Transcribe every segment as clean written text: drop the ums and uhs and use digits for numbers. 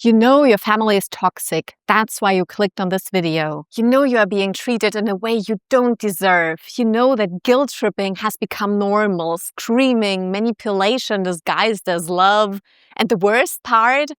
You know your family is toxic. That's why you clicked on this video. You know you are being treated in a way you don't deserve. You know that guilt tripping has become normal, screaming, manipulation disguised as love. And the worst part?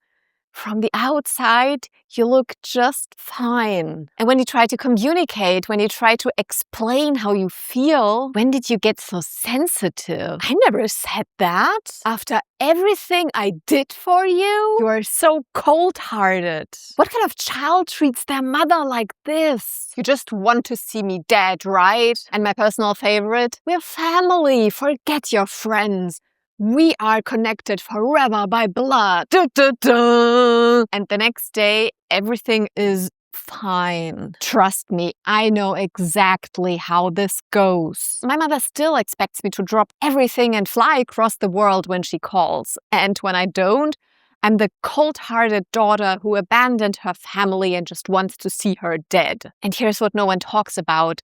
From the outside, you look just fine. And when you try to communicate, when you try to explain how you feel, when did you get so sensitive? I never said that. After everything I did for you, you are so cold-hearted. What kind of child treats their mother like this? You just want to see me dead, right? And my personal favorite, we're family. Forget your friends. We are connected forever by blood. Duh, duh, duh. And the next day, everything is fine. Trust me, I know exactly how this goes. My mother still expects me to drop everything and fly across the world when she calls. And when I don't, I'm the cold-hearted daughter who abandoned her family and just wants to see her dead. And here's what no one talks about.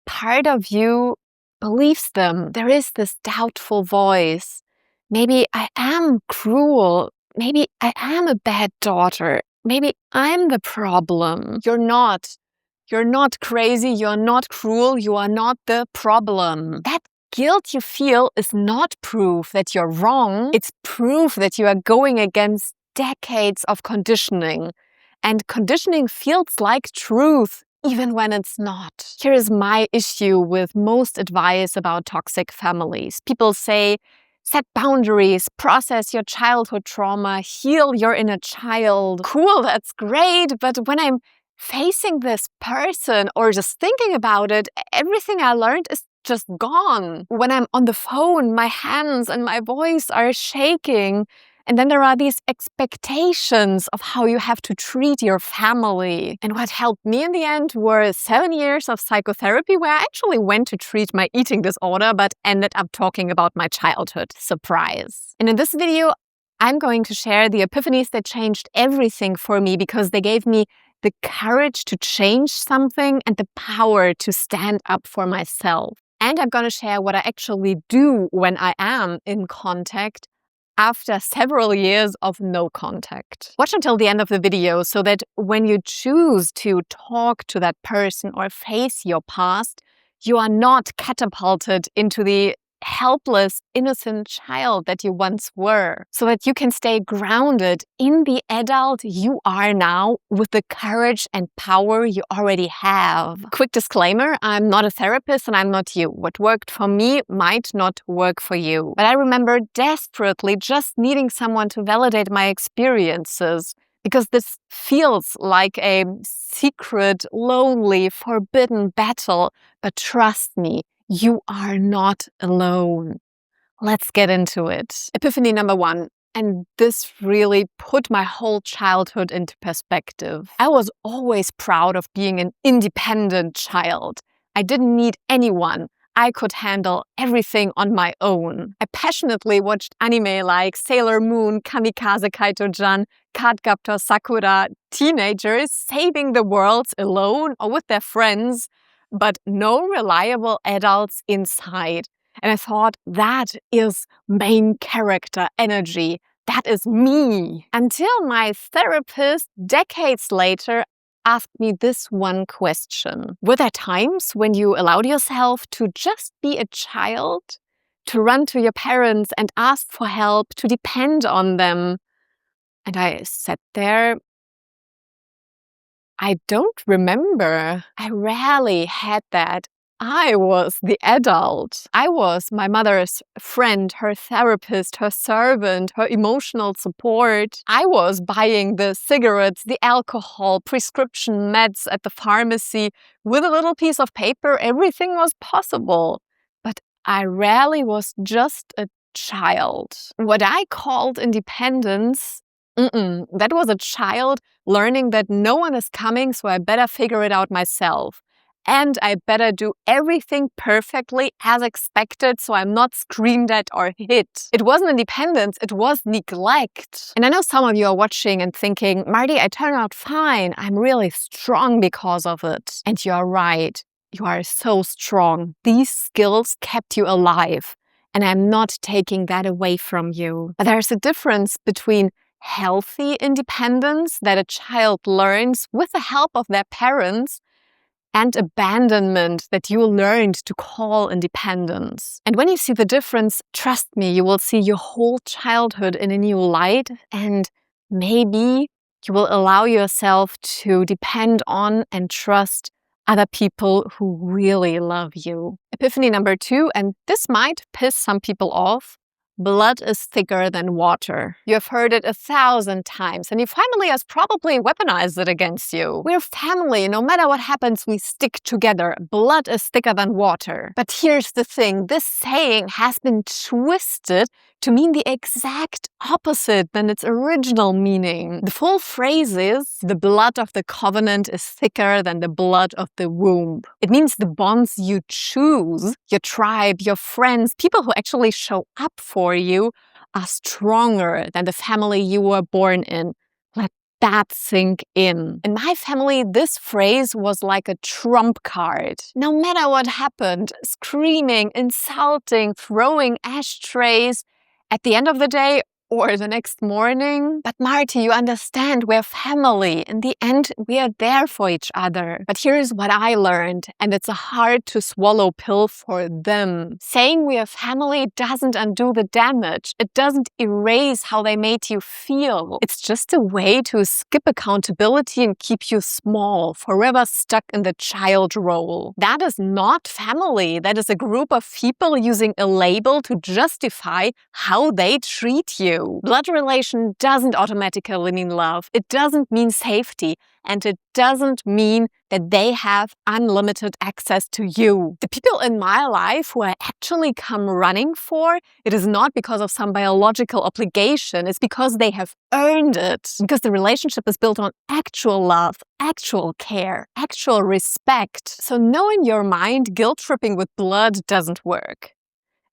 Part of you believes them. There is this doubtful voice. Maybe I am cruel. Maybe I am a bad daughter. Maybe I'm the problem. You're not. You're not crazy. You're not cruel. You are not the problem. That guilt you feel is not proof that you're wrong. It's proof that you are going against decades of conditioning. And conditioning feels like truth, even when it's not. Here is my issue with most advice about toxic families. People say, set boundaries, process your childhood trauma, heal your inner child. Cool, that's great, but when I'm facing this person or just thinking about it, everything I learned is just gone. When I'm on the phone, my hands and my voice are shaking. And then there are these expectations of how you have to treat your family. And what helped me in the end were 7 years of psychotherapy where I actually went to treat my eating disorder, but ended up talking about my childhood. Surprise. And in this video, I'm going to share the epiphanies that changed everything for me because they gave me the courage to change something and the power to stand up for myself. And I'm going to share what I actually do when I am in contact after several years of no contact. Watch until the end of the video so that when you choose to talk to that person or face your past, you are not catapulted into the helpless, innocent child that you once were, so that you can stay grounded in the adult you are now with the courage and power you already have. Quick disclaimer, I'm not a therapist and I'm not you. What worked for me might not work for you. But I remember desperately just needing someone to validate my experiences, because this feels like a secret, lonely, forbidden battle. But trust me, you are not alone. Let's get into it. Epiphany number 1. And this really put my whole childhood into perspective. I was always proud of being an independent child. I didn't need anyone. I could handle everything on my own. I passionately watched anime like Sailor Moon, Kamikaze Kaito-jan, Cardcaptor Sakura, teenagers saving the world alone or with their friends, but no reliable adults inside. And I thought, that is main character energy. That is me. Until my therapist, decades later, asked me this one question. Were there times when you allowed yourself to just be a child? To run to your parents and ask for help, to depend on them? And I sat there. I don't remember. I rarely had that. I was the adult. I was my mother's friend, her therapist, her servant, her emotional support. I was buying the cigarettes, the alcohol, prescription meds at the pharmacy. With a little piece of paper, everything was possible. But I rarely was just a child. What I called independence, that was a child learning that no one is coming, so I better figure it out myself. And I better do everything perfectly as expected so I'm not screamed at or hit. It wasn't independence, it was neglect. And I know some of you are watching and thinking, Marty, I turned out fine. I'm really strong because of it. And you're right. You are so strong. These skills kept you alive. And I'm not taking that away from you. But there's a difference between healthy independence that a child learns with the help of their parents, and abandonment that you learned to call independence. And when you see the difference, trust me, you will see your whole childhood in a new light, and maybe you will allow yourself to depend on and trust other people who really love you. Epiphany number 2, and this might piss some people off. Blood is thicker than water. You have heard it 1,000 times, and your family has probably weaponized it against you. We're family. No matter what happens, we stick together. Blood is thicker than water. But here's the thing. This saying has been twisted to mean the exact opposite than its original meaning. The full phrase is, the blood of the covenant is thicker than the blood of the womb. It means the bonds you choose, your tribe, your friends, people who actually show up for you, are stronger than the family you were born in. Let that sink in. In my family, this phrase was like a trump card. No matter what happened, screaming, insulting, throwing ashtrays, at the end of the day or the next morning. But Marty, you understand, we're family. In the end, we are there for each other. But here's what I learned, and it's a hard to swallow pill for them. Saying we are family doesn't undo the damage. It doesn't erase how they made you feel. It's just a way to skip accountability and keep you small, forever stuck in the child role. That is not family. That is a group of people using a label to justify how they treat you. Blood relation doesn't automatically mean love. It doesn't mean safety. And it doesn't mean that they have unlimited access to you. The people in my life who I actually come running for, it is not because of some biological obligation. It's because they have earned it. Because the relationship is built on actual love, actual care, actual respect. So know in your mind, guilt tripping with blood doesn't work.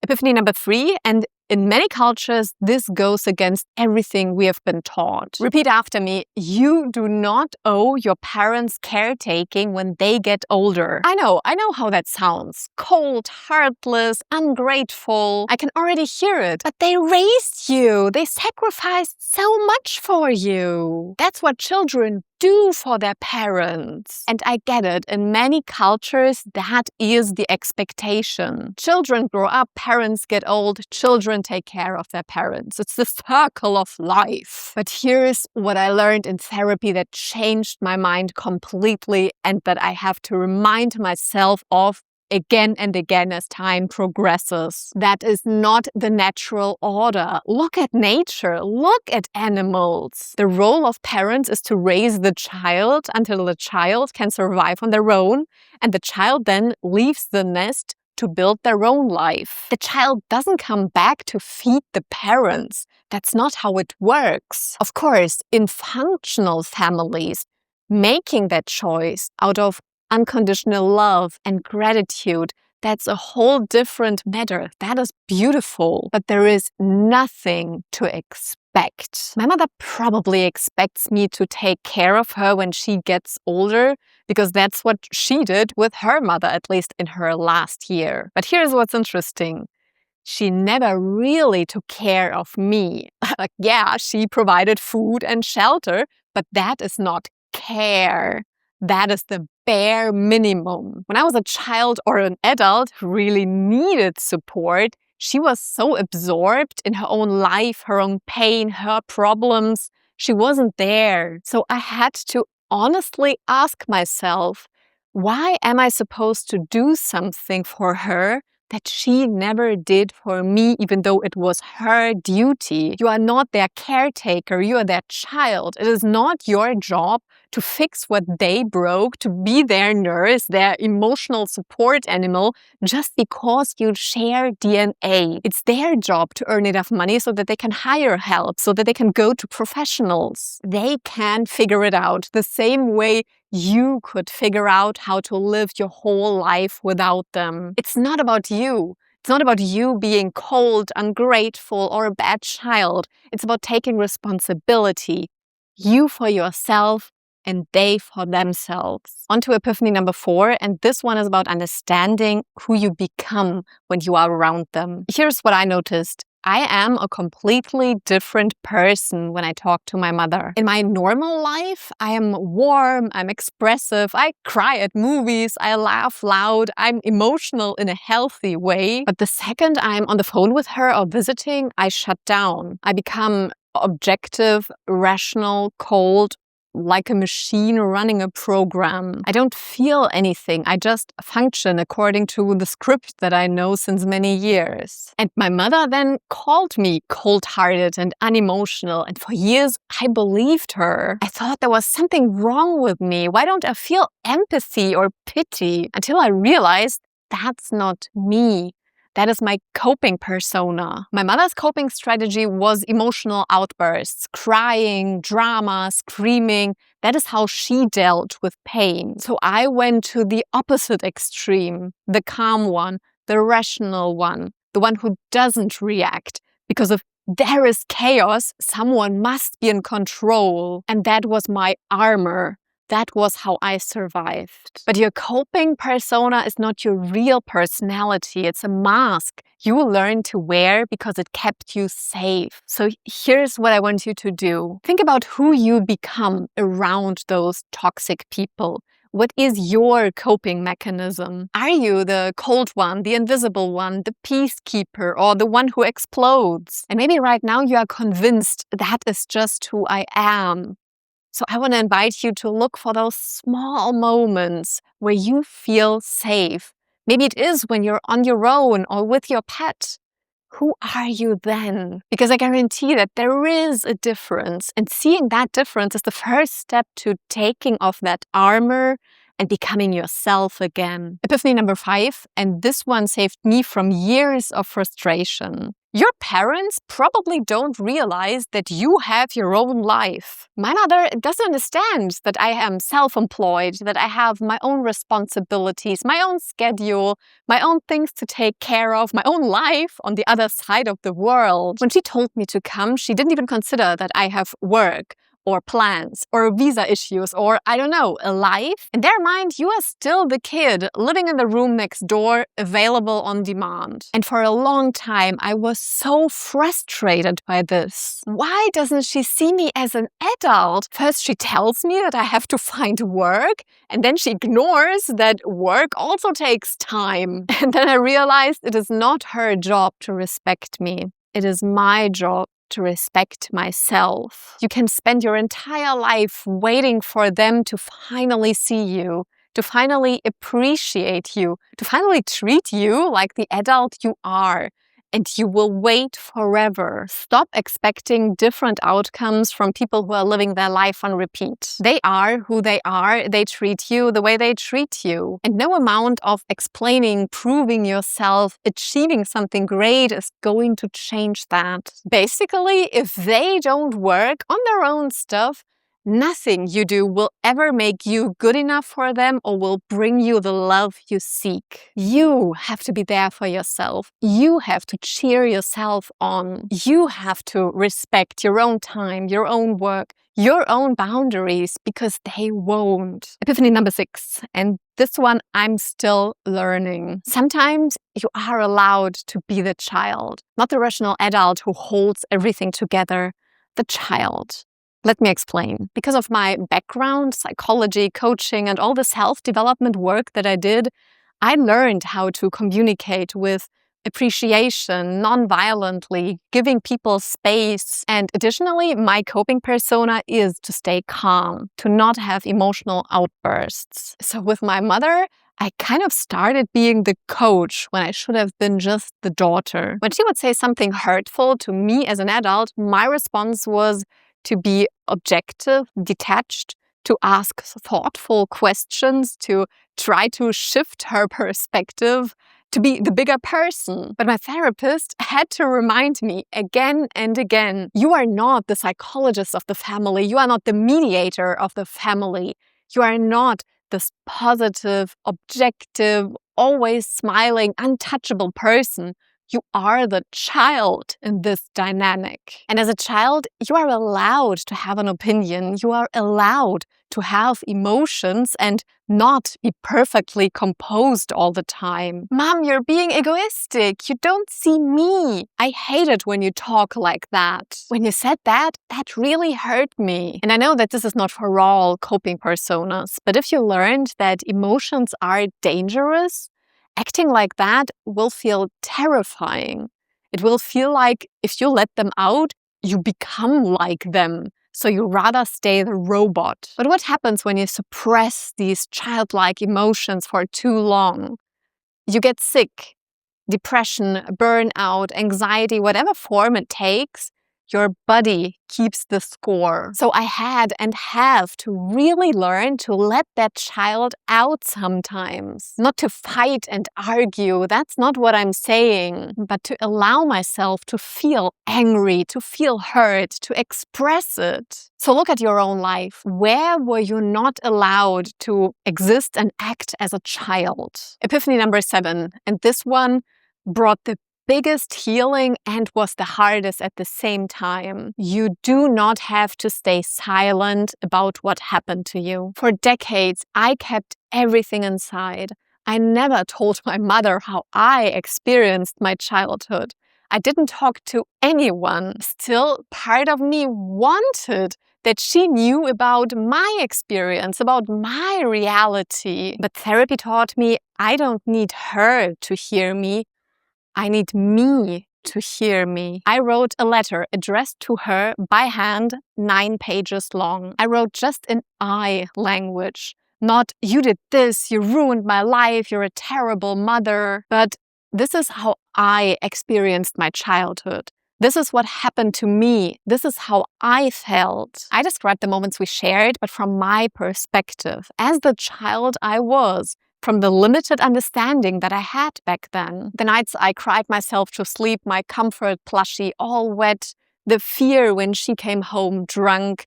Epiphany number 3, and in many cultures, this goes against everything we have been taught. Repeat after me. You do not owe your parents caretaking when they get older. I know how that sounds. Cold, heartless, ungrateful. I can already hear it. But they raised you. They sacrificed so much for you. That's what children do for their parents. And I get it. In many cultures, that is the expectation. Children grow up, parents get old, children take care of their parents. It's the circle of life. But here's what I learned in therapy that changed my mind completely and that I have to remind myself of again and again as time progresses. That is not the natural order. Look at nature. Look at animals. The role of parents is to raise the child until the child can survive on their own, and the child then leaves the nest to build their own life. The child doesn't come back to feed the parents. That's not how it works. Of course, in functional families, making that choice out of unconditional love and gratitude, that's a whole different matter. That is beautiful, but there is nothing to expect. My mother probably expects me to take care of her when she gets older, because that's what she did with her mother, at least in her last year. But here's what's interesting. She never really took care of me. Yeah, she provided food and shelter, but that is not care. That is the bare minimum. When I was a child or an adult who really needed support, she was so absorbed in her own life, her own pain, her problems. She wasn't there. So I had to honestly ask myself, why am I supposed to do something for her that she never did for me, even though it was her duty? You are not their caretaker, you are their child. It is not your job to fix what they broke, to be their nurse, their emotional support animal, just because you share DNA. It's their job to earn enough money so that they can hire help, so that they can go to professionals. They can figure it out the same way you could figure out how to live your whole life without them. It's not about you. It's not about you being cold, ungrateful, or a bad child. It's about taking responsibility. You for yourself and they for themselves. On to epiphany number 4, and this one is about understanding who you become when you are around them. Here's what I noticed. I am a completely different person when I talk to my mother. In my normal life, I am warm, I'm expressive, I cry at movies, I laugh loud, I'm emotional in a healthy way. But the second I'm on the phone with her or visiting, I shut down. I become objective, rational, cold, like a machine running a program. I don't feel anything. I just function according to the script that I know since many years. And my mother then called me cold-hearted and unemotional. And for years, I believed her. I thought there was something wrong with me. Why don't I feel empathy or pity? Until I realized that's not me. That is my coping persona. My mother's coping strategy was emotional outbursts, crying, drama, screaming. That is how she dealt with pain. So I went to the opposite extreme, the calm one, the rational one, the one who doesn't react. Because if there is chaos, someone must be in control. And that was my armor. That was how I survived. But your coping persona is not your real personality. It's a mask you learn to wear because it kept you safe. So here's what I want you to do. Think about who you become around those toxic people. What is your coping mechanism? Are you the cold one, the invisible one, the peacekeeper, or the one who explodes? And maybe right now you are convinced that is just who I am. So I want to invite you to look for those small moments where you feel safe. Maybe it is when you're on your own or with your pet. Who are you then? Because I guarantee that there is a difference. And seeing that difference is the first step to taking off that armor and becoming yourself again. Epiphany number 5, and this one saved me from years of frustration. Your parents probably don't realize that you have your own life. My mother doesn't understand that I am self-employed, that I have my own responsibilities, my own schedule, my own things to take care of, my own life on the other side of the world. When she told me to come, she didn't even consider that I have work, or plans, or visa issues, or I don't know, a life. In their mind, you are still the kid living in the room next door, available on demand. And for a long time, I was so frustrated by this. Why doesn't she see me as an adult? First, she tells me that I have to find work, and then she ignores that work also takes time. And then I realized it is not her job to respect me. It is my job to respect myself. You can spend your entire life waiting for them to finally see you, to finally appreciate you, to finally treat you like the adult you are. And you will wait forever. Stop expecting different outcomes from people who are living their life on repeat. They are who they are. They treat you the way they treat you. And no amount of explaining, proving yourself, achieving something great is going to change that. Basically, if they don't work on their own stuff, nothing you do will ever make you good enough for them or will bring you the love you seek. You have to be there for yourself. You have to cheer yourself on. You have to respect your own time, your own work, your own boundaries, because they won't. Epiphany number 6, and this one I'm still learning. Sometimes you are allowed to be the child, not the rational adult who holds everything together, the child. Let me explain. Because of my background, psychology, coaching, and all the self-development work that I did, I learned how to communicate with appreciation, non-violently, giving people space. And additionally, my coping persona is to stay calm, to not have emotional outbursts. So with my mother, I kind of started being the coach when I should have been just the daughter. When she would say something hurtful to me as an adult, my response was to be objective, detached, to ask thoughtful questions, to try to shift her perspective, to be the bigger person. But my therapist had to remind me again and again, you are not the psychologist of the family. You are not the mediator of the family. You are not this positive, objective, always smiling, untouchable person. You are the child in this dynamic. And as a child, you are allowed to have an opinion. You are allowed to have emotions and not be perfectly composed all the time. Mom, you're being egoistic. You don't see me. I hate it when you talk like that. When you said that, that really hurt me. And I know that this is not for all coping personas, but if you learned that emotions are dangerous, acting like that will feel terrifying. It will feel like if you let them out, you become like them. So you rather stay the robot. But what happens when you suppress these childlike emotions for too long? You get sick. Depression, burnout, anxiety, whatever form it takes, your body keeps the score. So I had and have to really learn to let that child out sometimes. Not to fight and argue, that's not what I'm saying, but to allow myself to feel angry, to feel hurt, to express it. So look at your own life. Where were you not allowed to exist and act as a child? Epiphany number 7, and this one brought the biggest healing and was the hardest at the same time. You do not have to stay silent about what happened to you. For decades, I kept everything inside. I never told my mother how I experienced my childhood. I didn't talk to anyone. Still, part of me wanted that she knew about my experience, about my reality. But therapy taught me I don't need her to hear me. I need me to hear me. I wrote a letter addressed to her by hand, 9 pages long. I wrote just in I language, not you did this, you ruined my life, you're a terrible mother. But this is how I experienced my childhood. This is what happened to me. This is how I felt. I described the moments we shared, but from my perspective, as the child I was, from the limited understanding that I had back then. The nights I cried myself to sleep, my comfort plushie all wet, the fear when she came home drunk,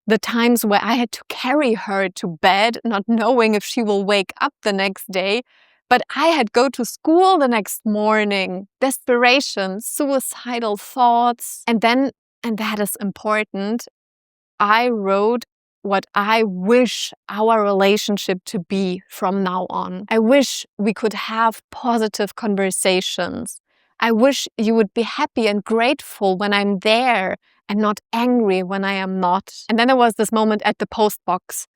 the times where I had to carry her to bed, not knowing if she will wake up the next day, but I had go to school the next morning, desperation, suicidal thoughts. And then, and that is important, I wrote what I wish our relationship to be from now on. I wish we could have positive conversations. I wish you would be happy and grateful when I'm there and not angry when I am not. And then there was this moment at the post box.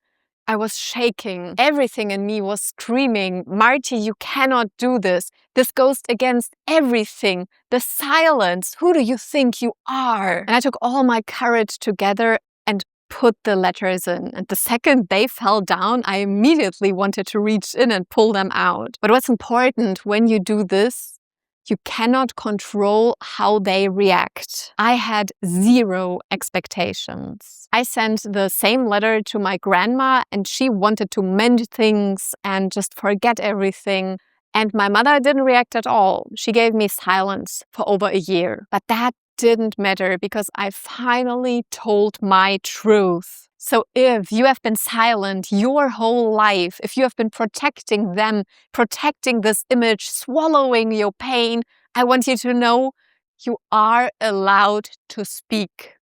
I was shaking. Everything in me was screaming, Marty, you cannot do this. This goes against everything. The silence. Who do you think you are? And I took all my courage together and put the letters in. And the second they fell down, I immediately wanted to reach in and pull them out. But what's important when you do this, you cannot control how they react. I had 0 expectations. I sent the same letter to my grandma and she wanted to mend things and just forget everything. And my mother didn't react at all. She gave me silence for over a year. But that didn't matter because I finally told my truth. So if you have been silent your whole life, if you have been protecting them, protecting this image, swallowing your pain, I want you to know you are allowed to speak.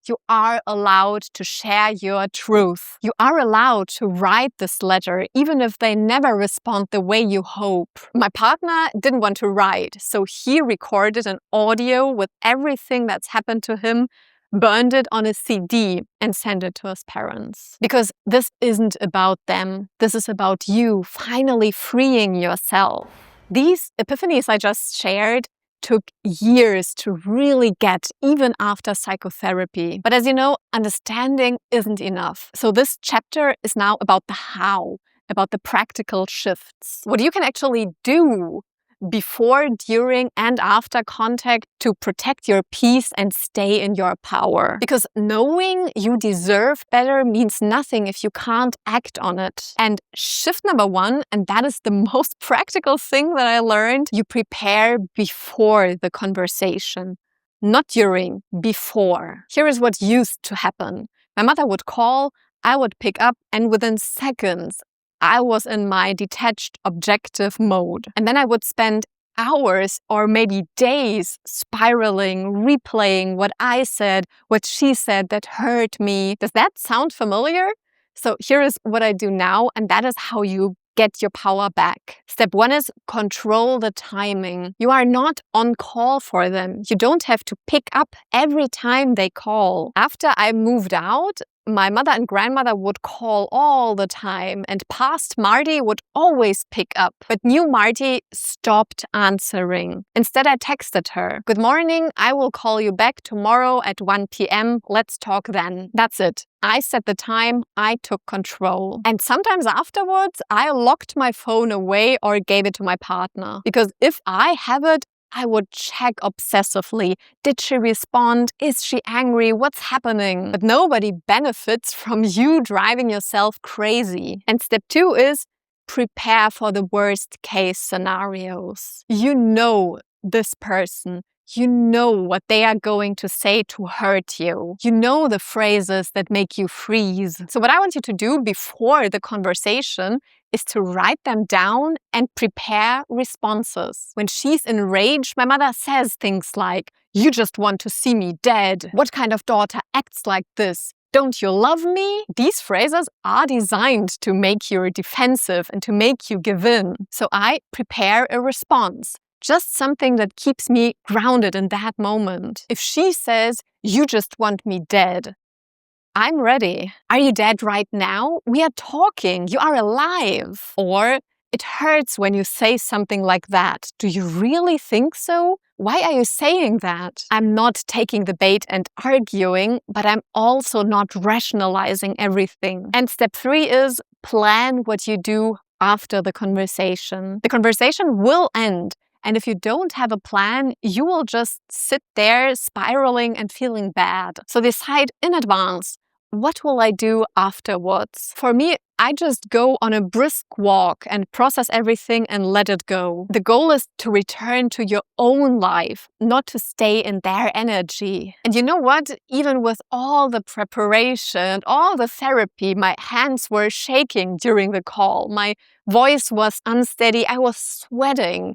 You are allowed to share your truth. You are allowed to write this letter, even if they never respond the way you hope. My partner didn't want to write, so he recorded an audio with everything that's happened to him, burned it on a CD and sent it to his parents. Because this isn't about them. This is about you finally freeing yourself. These epiphanies I just shared took years to really get, even after psychotherapy. But as you know, understanding isn't enough. So this chapter is now about the how, about the practical shifts. What you can actually do before, during, and after contact to protect your peace and stay in your power. Because knowing you deserve better means nothing if you can't act on it. And shift number 1, and that is the most practical thing that I learned, you prepare before the conversation. Not during, before. Here is what used to happen. My mother would call, I would pick up, and within seconds, I was in my detached objective mode. And then I would spend hours or maybe days spiraling, replaying what I said, what she said that hurt me. Does that sound familiar? So here is what I do now, and that is how you get your power back. Step 1 is control the timing. You are not on call for them. You don't have to pick up every time they call. After I moved out, my mother and grandmother would call all the time, and past Marty would always pick up. But new Marty stopped answering. Instead, I texted her, "Good morning, I will call you back tomorrow at 1 p.m. Let's talk then." That's it. I set the time, I took control. And sometimes afterwards, I locked my phone away or gave it to my partner. Because if I have it, I would check obsessively. Did she respond? Is she angry? What's happening? But nobody benefits from you driving yourself crazy. And step 2 is prepare for the worst case scenarios. You know this person. You know what they are going to say to hurt you. You know the phrases that make you freeze. So what I want you to do before the conversation is to write them down and prepare responses. When she's enraged, my mother says things like, "You just want to see me dead. What kind of daughter acts like this? Don't you love me?" These phrases are designed to make you defensive and to make you give in. So I prepare a response. Just something that keeps me grounded in that moment. If she says, "You just want me dead," I'm ready. "Are you dead right now? We are talking. You are alive." Or, "It hurts when you say something like that. Do you really think so? Why are you saying that?" I'm not taking the bait and arguing, but I'm also not rationalizing everything. And step 3 is plan what you do after the conversation. The conversation will end. And if you don't have a plan, you will just sit there spiraling and feeling bad. So decide in advance, what will I do afterwards? For me, I just go on a brisk walk and process everything and let it go. The goal is to return to your own life, not to stay in their energy. And you know what? Even with all the preparation, all the therapy, my hands were shaking during the call. My voice was unsteady. I was sweating.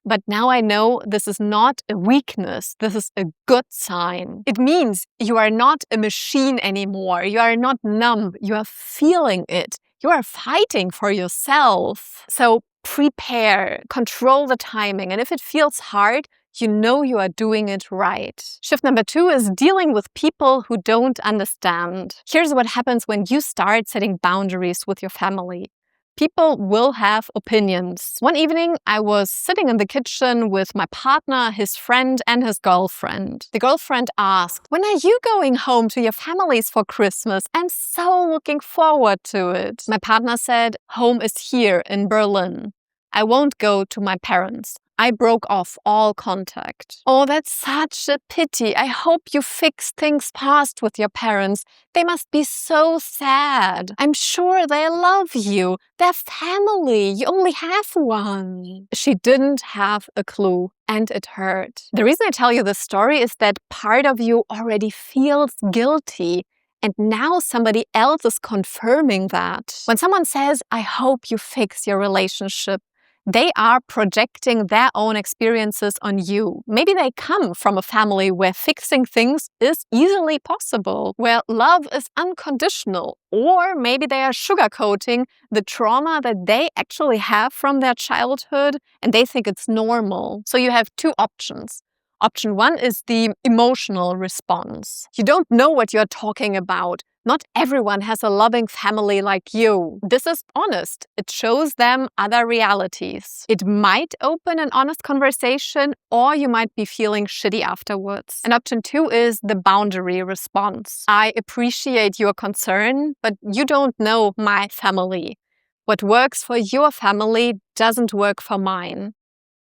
But now I know this is not a weakness. This is a good sign. It means you are not a machine anymore. You are not numb. You are feeling it. You are fighting for yourself. So prepare, control the timing. And if it feels hard, you know you are doing it right. Shift number 2 is dealing with people who don't understand. Here's what happens when you start setting boundaries with your family. People will have opinions. One evening, I was sitting in the kitchen with my partner, his friend, and his girlfriend. The girlfriend asked, "When are you going home to your families for Christmas? I'm so looking forward to it." My partner said, "Home is here in Berlin. I won't go to my parents. I broke off all contact." "Oh, that's such a pity. I hope you fix things fast with your parents. They must be so sad. I'm sure they love you. They're family. You only have one." She didn't have a clue, and it hurt. The reason I tell you this story is that part of you already feels guilty. And now somebody else is confirming that. When someone says, "I hope you fix your relationship," they are projecting their own experiences on you. Maybe they come from a family where fixing things is easily possible, where love is unconditional, or maybe they are sugarcoating the trauma that they actually have from their childhood and they think it's normal. So you have 2 options. Option 1 is the emotional response. You don't know what you're talking about. Not everyone has a loving family like you. This is honest. It shows them other realities. It might open an honest conversation, or you might be feeling shitty afterwards. And option 2 is the boundary response. I appreciate your concern, but you don't know my family. What works for your family doesn't work for mine.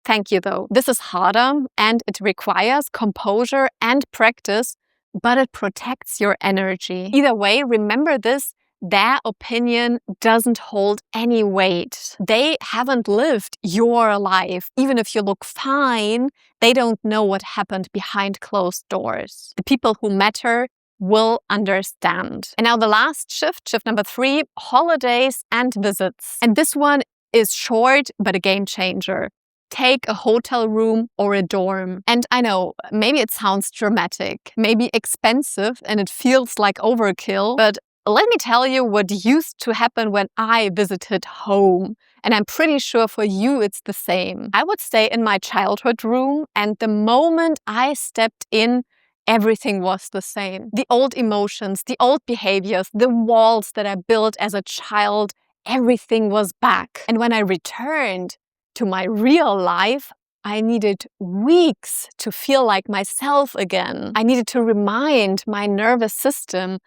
Thank you, though. This is harder and it requires composure and practice, but it protects your energy. Either way, remember this: their opinion doesn't hold any weight. They haven't lived your life. Even if you look fine, they don't know what happened behind closed doors. The people who matter will understand. And now the last shift number 3, holidays and visits. And this one is short, but a game changer. Take a hotel room or a dorm. And I know, maybe it sounds dramatic, maybe expensive, and it feels like overkill, but Let me tell you what used to happen when I visited home. And I'm pretty sure for you it's the same. I would stay in my childhood room, and the moment I stepped in, everything was the same. The old emotions, the old behaviors, the walls that I built as a child, everything was back. And when I returned to my real life, I needed weeks to feel like myself again. I needed to remind my nervous system,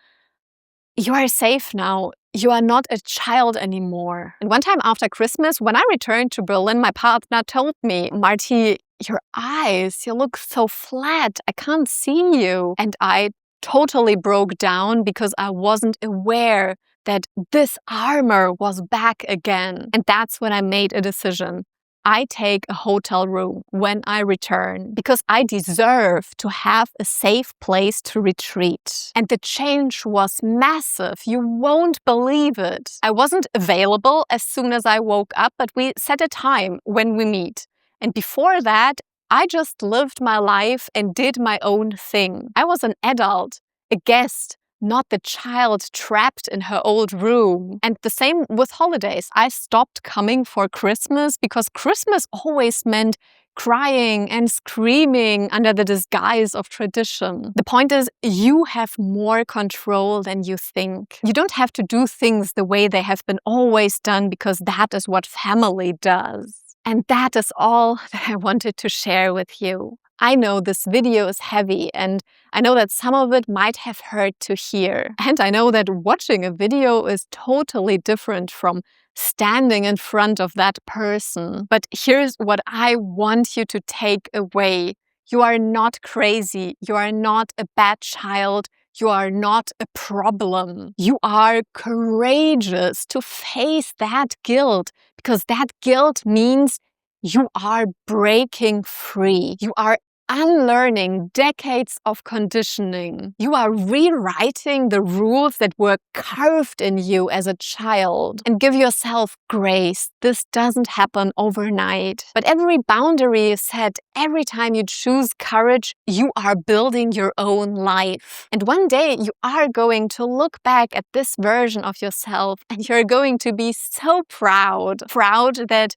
you are safe now. You are not a child anymore. And one time after Christmas, when I returned to Berlin, my partner told me, Marty, your eyes, you look so flat. I can't see you. And I totally broke down because I wasn't aware that this armor was back again. And that's when I made a decision. I take a hotel room when I return because I deserve to have a safe place to retreat. And the change was massive. You won't believe it. I wasn't available as soon as I woke up, but we set a time when we meet. And before that, I just lived my life and did my own thing. I was an adult, a guest, not the child trapped in her old room. And the same with holidays. I stopped coming for Christmas because Christmas always meant crying and screaming under the disguise of tradition. The point is, you have more control than you think. You don't have to do things the way they have been always done because that is what family does. And that is all that I wanted to share with you. I know this video is heavy, and I know that some of it might have hurt to hear. And I know that watching a video is totally different from standing in front of that person. But here's what I want you to take away. You are not crazy. You are not a bad child. You are not a problem. You are courageous to face that guilt, because that guilt means you are breaking free. You are unlearning decades of conditioning. You are rewriting the rules that were carved in you as a child. And give yourself grace. This doesn't happen overnight. But every boundary is set. Every time you choose courage, you are building your own life. And one day you are going to look back at this version of yourself and you're going to be so proud that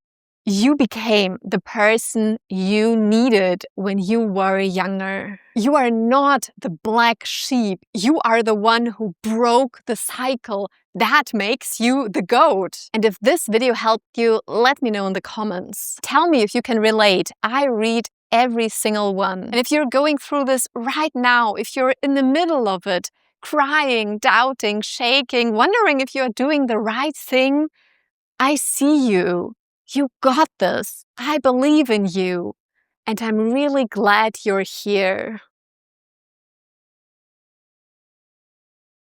you became the person you needed when you were younger. You are not the black sheep. You are the one who broke the cycle. That makes you the GOAT. And if this video helped you, let me know in the comments. Tell me if you can relate. I read every single one. And if you're going through this right now, if you're in the middle of it, crying, doubting, shaking, wondering if you're doing the right thing, I see you. You got this. I believe in you. And I'm really glad you're here.